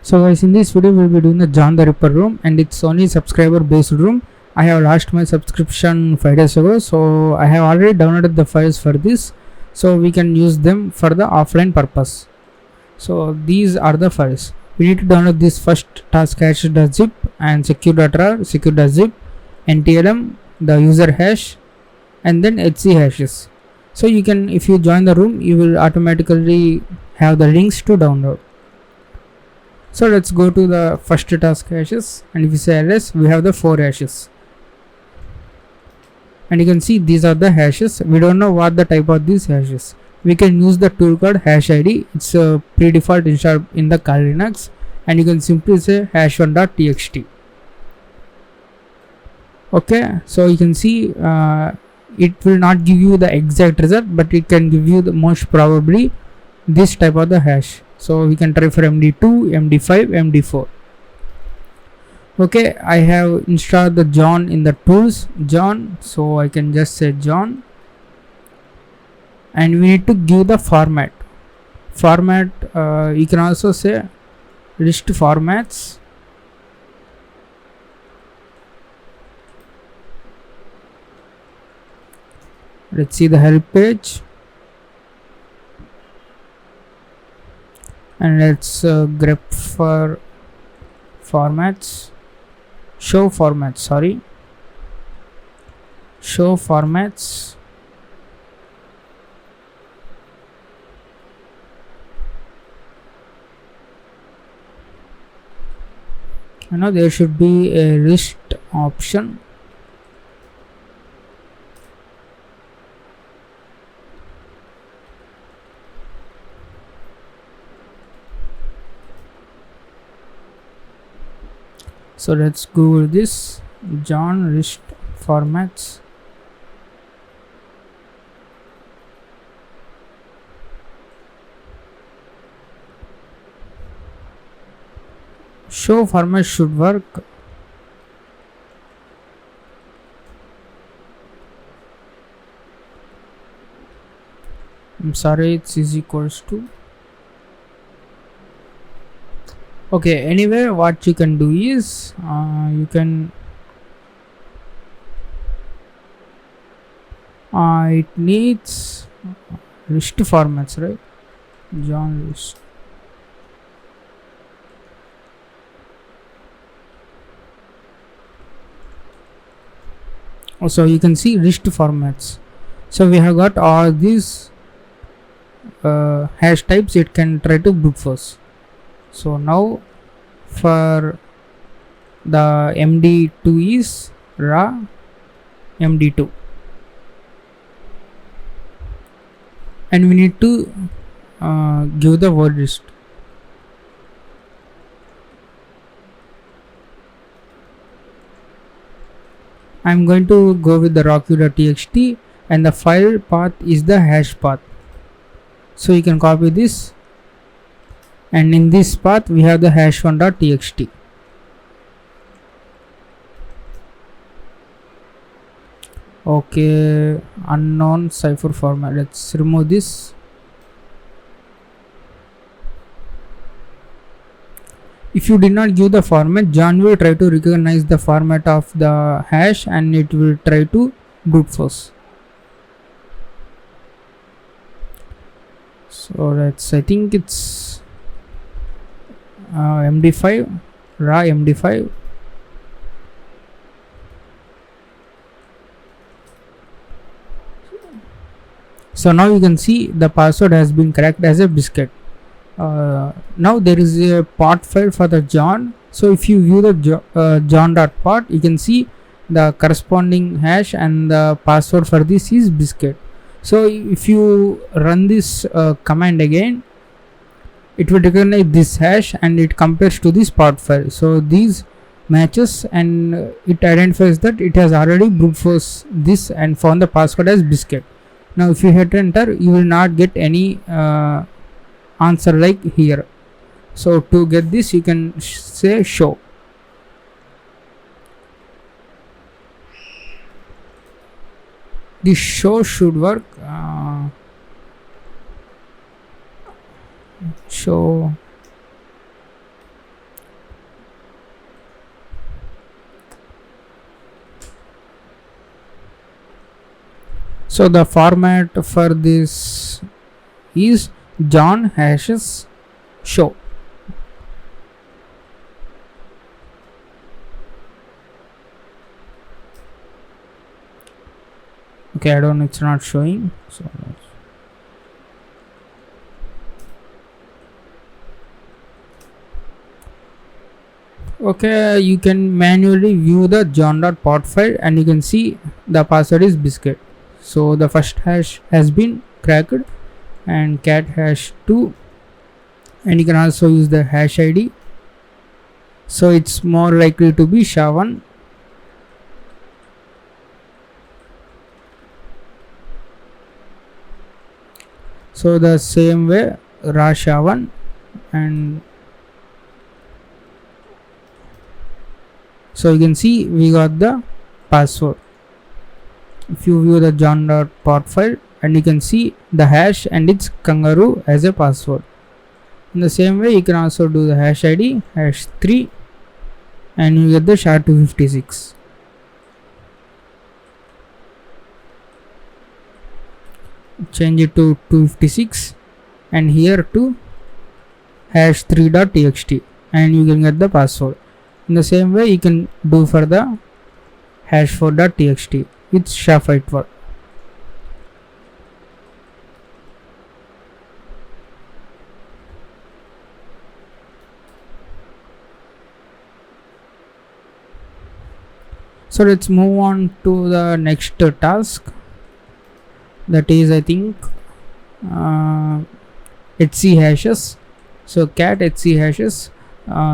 So guys, in this video we'll be doing the John the Ripper room, and it's only subscriber based room. I have lost my subscription 5 days ago, so I have already downloaded the files for this, so we can use them for the offline purpose. So these are the files. We need to download this first taskhash.zip and secure.rar, secure.zip, NTLM, the user hash, and then HC hashes. So you can, if you join the room, you will automatically have the links to download. So let's go to the first task hashes, and if you say ls, we have the 4 hashes, and you can see these are the hashes. We don't know what the type of these hashes. We can use the tool called hash id. It's a pre-default installed in the Kali Linux, and you can simply say hash1.txt. okay, so you can see it will not give you the exact result, but it can give you the most probably this type of the hash. So we can try for MD2, MD5, MD4. Okay, I have installed the John in the tools John, so I can just say John, and we need to give the format. You can also say list formats. Let's see the help page, and let's grep for formats, show formats, there should be a list option. So let's Google this John list formats. Show format should work. I'm sorry, it's is equals to. Okay, anyway, what you can do is you can it needs list formats, right? John list. Also you can see list formats. So we have got all these hash types. It can try to brute force. So now for the MD2 is raw MD2, and we need to give the word list. I'm going to go with the rocky.txt, and the file path is the hash path. So you can copy this, and in this path we have the hash1.txt. okay, unknown cipher format. Let's remove this. If you did not give the format, John will try to recognize the format of the hash, and it will try to brute force. So let's, I think it's MD5, raw MD5. So now you can see the password has been cracked as a biscuit. Now there is a part file for the John. So if you view the john.part, you can see the corresponding hash, and the password for this is biscuit. So if you run this command again, it will recognize this hash, and it compares to this part file. So these matches, and it identifies that it has already brute force this and found the password as biscuit. Now if you hit enter, you will not get any answer like here. So to get this, you can say show. This show should work. Show So the format for this is John hashes show. Okay, I don't know, it's not showing. So okay, you can manually view the john.pot file and you can see the password is biscuit. So the first hash has been cracked and cat hash 2, and you can also use the hash id, so it's more likely to be SHA-1. So the same way SHA-1, and so you can see we got the password. If you view the john.pot file, and you can see the hash and its kangaroo as a password. In the same way, you can also do the hash id hash 3 and you get the SHA-256. Change it to 256 and here to hash 3.txt and you can get the password. In the same way, you can do for the hash 4.txt with SHA-512. So let's move on to the next task, that is I think etc hashes. So cat etc hashes.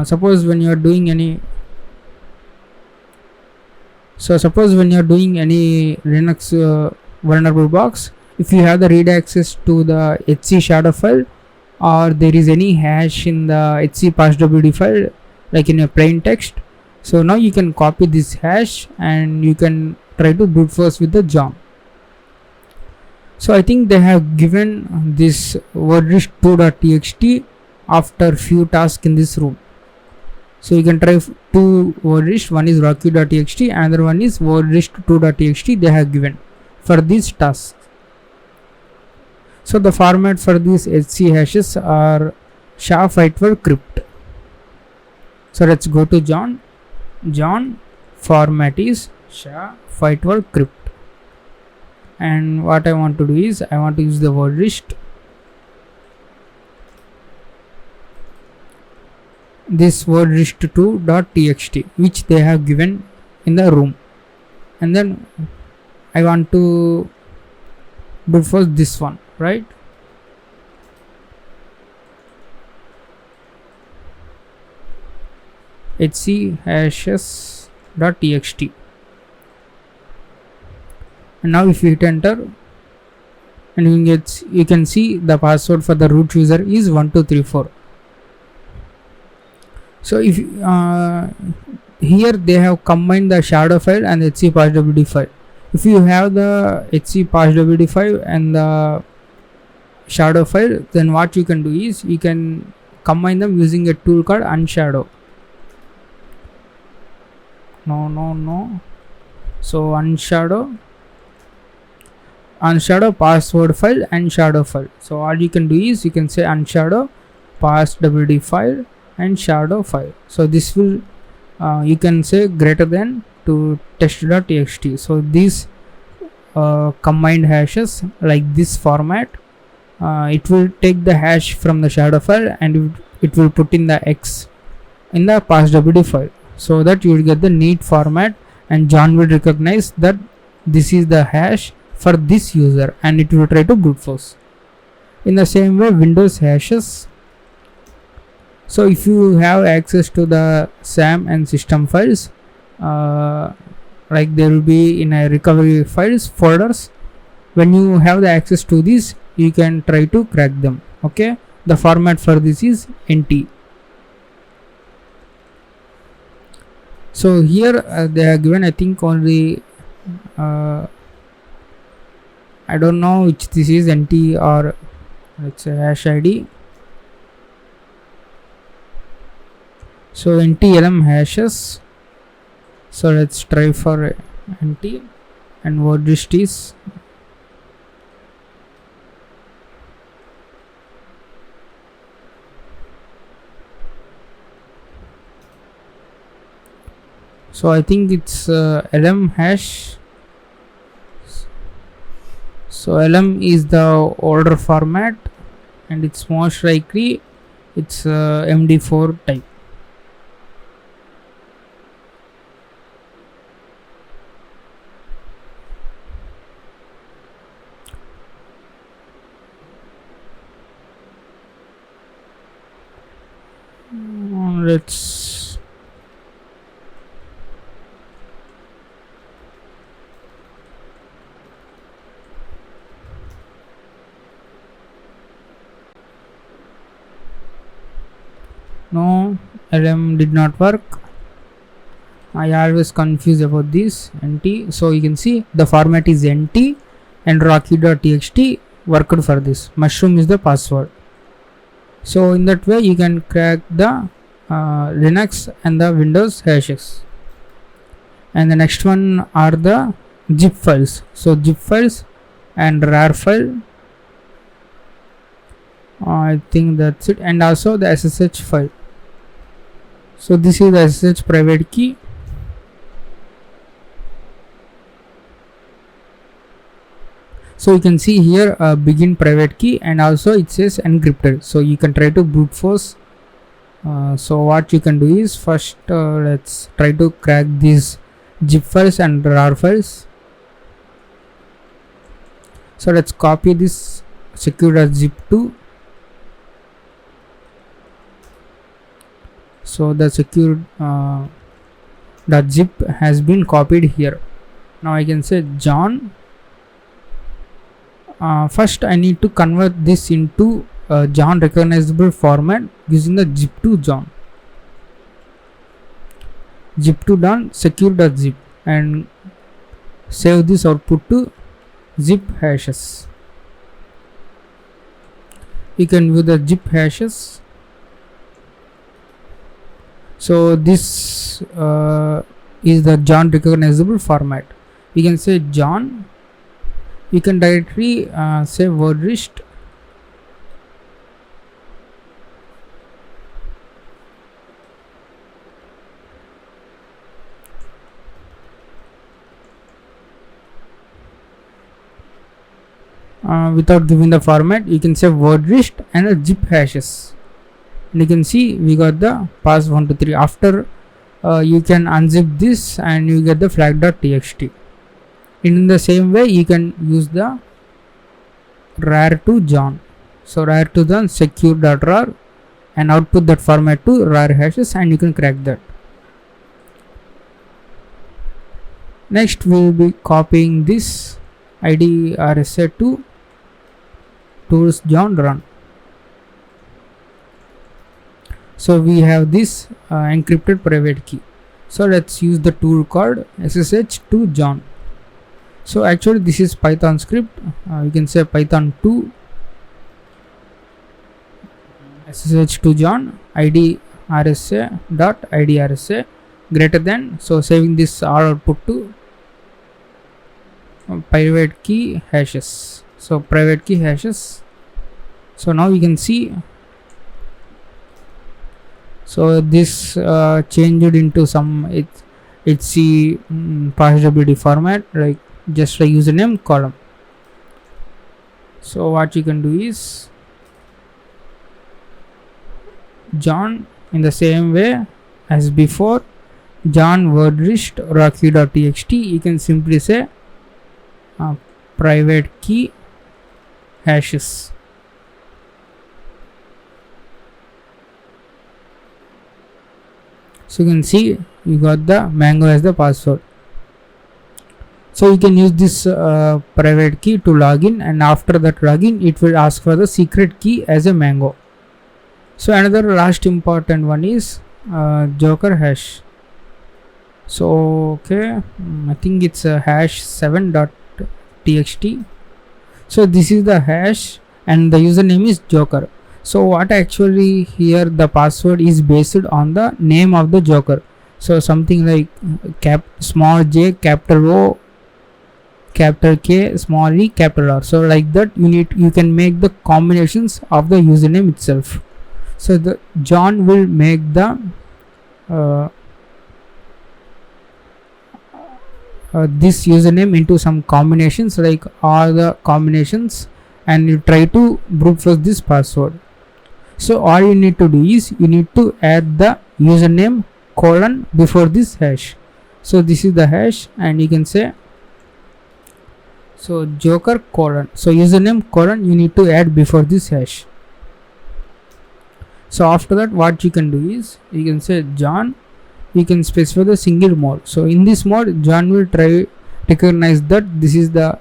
Suppose when you are doing any Linux vulnerable box, if you have the read access to the etc shadow file, or there is any hash in the etc passwd file like in a plain text, so now you can copy this hash and you can try to brute force with the John. So I think they have given this wordlist2.txt after few tasks in this room. So you can try two wordlist, one is rocky.txt, another one is wordlist2.txt they have given for these tasks. So the format for these HC hashes are SHA-512 crypt. So let's go to John. John format is SHA-512 crypt. And what I want to do is I want to use the word list. This word list2.txt which they have given in the room, and then I want to do first this one, right? HC hashes.txt, and now if you hit enter, and you can see the password for the root user is 1234. So if here they have combined the shadow file and HC passwd file. If you have the HC passwd file and the shadow file, then what you can do is you can combine them using a tool called unshadow. No. So unshadow password file and shadow file. So all you can do is you can say unshadow passwd file and shadow file. So this will you can say greater than to test.txt. So these combined hashes like this format, it will take the hash from the shadow file and it will put in the X in the passwd file, so that you will get the neat format, and John will recognize that this is the hash for this user and it will try to brute force. In the same way, Windows hashes. So if you have access to the SAM and system files, like there will be in a recovery files folders, when you have the access to this, you can try to crack them. Okay, the format for this is NT. So here they are given, I think only I don't know which this is, NT or let's say hash ID. So NTLM hashes. So let's try for NT, and word list is So I think it's lm hash. So lm is the older format, and it's most likely it's MD4 type. Let's no, lm did not work. I always confuse about this nt. So you can see the format is nt and rocky.txt worked for this. Mushroom is the password. So in that way you can crack the Linux and the Windows hashes. And the next one are the zip files. So zip files and rar file, I think that's it, and also the SSH file. So this is the SSH private key. So you can see here begin private key, and also it says encrypted. So you can try to brute force. So what you can do is first let's try to crack these zip files and rar files. So let's copy this secure.zip2. So the secure .zip has been copied here. Now I can say John. First I need to convert this into John recognizable format using the zip2 John. Zip2 done secure.zip and save this output to zip hashes. You can view the zip hashes. So this is the John recognizable format. You can say John. You can directly say word list. Without giving the format, you can say word list and a zip hashes. And you can see we got the pass123. After you can unzip this and you get the flag.txt. In the same way you can use the rar2 John. So rar2 John secure.rar and output that format to rar hashes, and you can crack that. Next we will be copying this id rsa to tools John run. So we have this encrypted private key. So let's use the tool called ssh2 John. So actually this is Python script. You can say Python 2 ssh2 John id rsa dot id rsa greater than. So saving this R output to private key hashes. So private key hashes. So now you can see. So this changed into some HC passwd format, like just like username column. So what you can do is John in the same way as before, John word list rocky.txt. You can simply say private key hashes. So you can see you got the mango as the password. So you can use this private key to login, and after that login it will ask for the secret key as a mango. So another last important one is Joker hash. So okay, I think it's a hash 7.txt. So this is the hash and the username is Joker. So what actually here the password is based on the name of the Joker. So something like small j, capital O, capital K, small e, capital R. So like that you can make the combinations of the username itself. So the John will make the this username into some combinations, like all the combinations, and you try to brute force this password. So all you need to do is you need to add the username colon before this hash. So this is the hash, and you can say so joker colon, so username colon you need to add before this hash. So after that, what you can do is you can say John, you can specify the single mode. So in this mode, John will try recognize that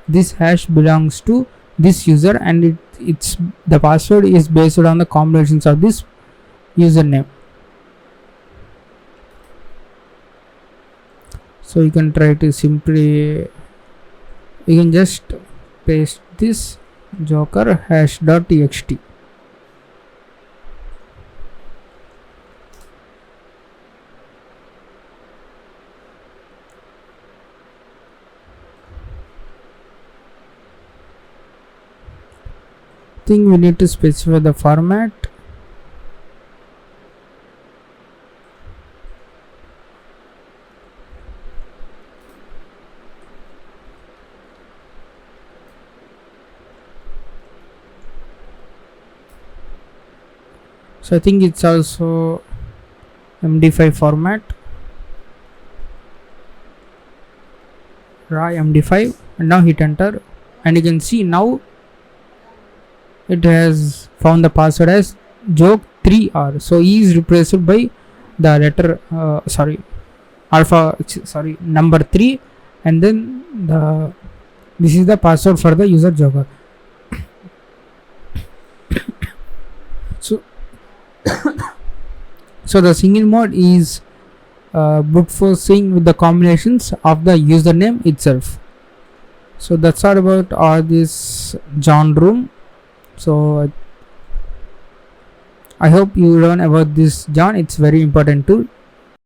this hash belongs to this user, and it's the password is based on the combinations of this username. So you can try to simply, you can just paste this joker hash.txt. Think we need to specify the format. So I think it's also MD5 format, raw MD5, and now hit enter, and you can see now it has found the password as joke3r. So E is replaced by the letter number 3, and then this is the password for the user joker. So the single mode is brute forcing with the combinations of the username itself. So that's all about all this John room. So I hope you learn about this John. It's very important tool.